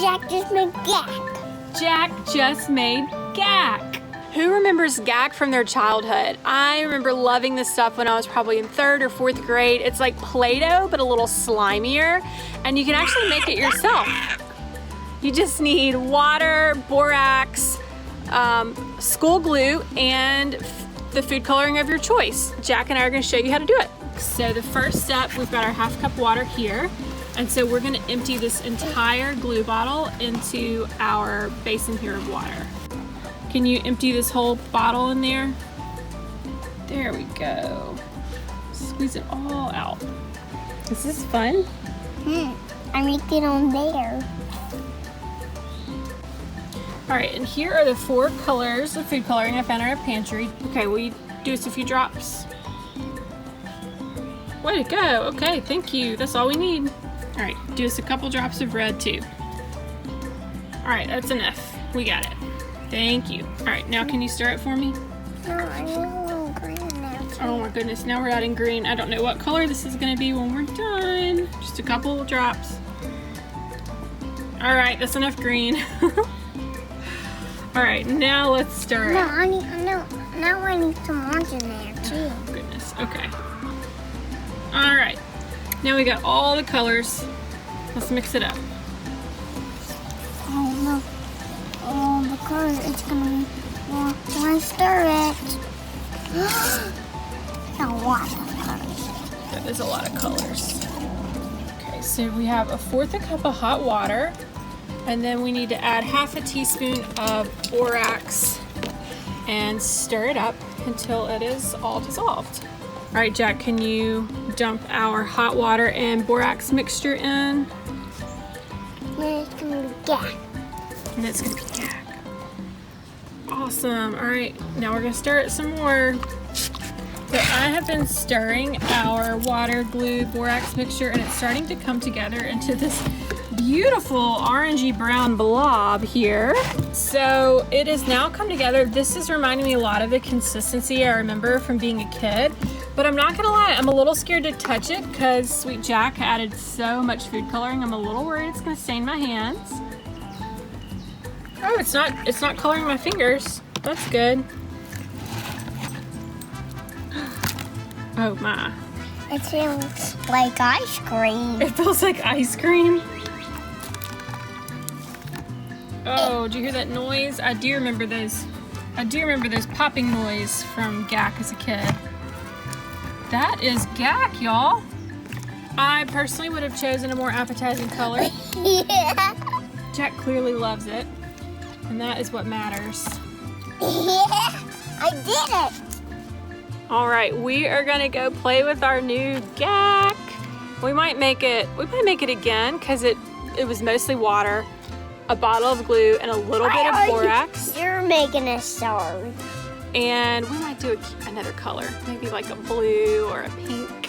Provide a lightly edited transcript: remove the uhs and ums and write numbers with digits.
Jack just made GAK. Jack just made GAK. Who remembers GAK from their childhood? I remember loving this stuff when I was probably in 3rd or 4th grade. It's like Play-Doh, but a little slimier, and you can actually make it yourself. You just need water, borax, school glue, and the food coloring of your choice. Jack and I are gonna show you how to do it. So the first step, we've got our 1/2 cup water here. And so we're gonna empty this entire glue bottle into our basin here of water. Can you empty this whole bottle in there? There we go. Squeeze it all out. Is this fun? I make it on there. All right, and here are the 4 colors of food coloring I found in our pantry. Okay, will you do us a few drops? Way to go. Okay, thank you. That's all we need. All right, do us a couple drops of red too. All right, that's enough. We got it. Thank you. All right, now can you stir it for me? No, I need a little green now too. Oh my goodness, now we're adding green. I don't know what color this is gonna be when we're done. Just a couple of drops. All right, that's enough green. All right, now let's stir it. Now I need some orange in there too. Oh goodness, okay. All right, now we got all the colors. Let's mix it up. Oh look, oh the color, it's gonna be, well, when I stir it. A lot of colors. That is a lot of colors. Okay, so we have a 1/4 cup of hot water, and then we need to add 1/2 teaspoon of borax and stir it up until it is all dissolved. All right, Jack, can you dump our hot water and borax mixture in? Then it's gonna be GAK. And it's gonna be GAK. Awesome. All right, now we're gonna stir it some more. So I have been stirring our water, glue, borax mixture, and it's starting to come together into this beautiful orangey brown blob here. So it has now come together. This is reminding me a lot of the consistency I remember from being a kid. But I'm not gonna lie, I'm a little scared to touch it because Sweet Jack added so much food coloring. I'm a little worried it's gonna stain my hands. Oh, it's not coloring my fingers. That's good. Oh my. It feels like ice cream. It feels like ice cream. Oh, did you hear that noise? I do remember those popping noise from GAK as a kid. That is GAK, y'all. I personally would have chosen a more appetizing color. Yeah. Jack clearly loves it, and that is what matters. Yeah, I did it. All right, we are gonna go play with our new GAK. We might make it again because it was mostly water, a bottle of glue, and a little bit of borax. You're making us sorry. And we might do another color, maybe like a blue or a pink.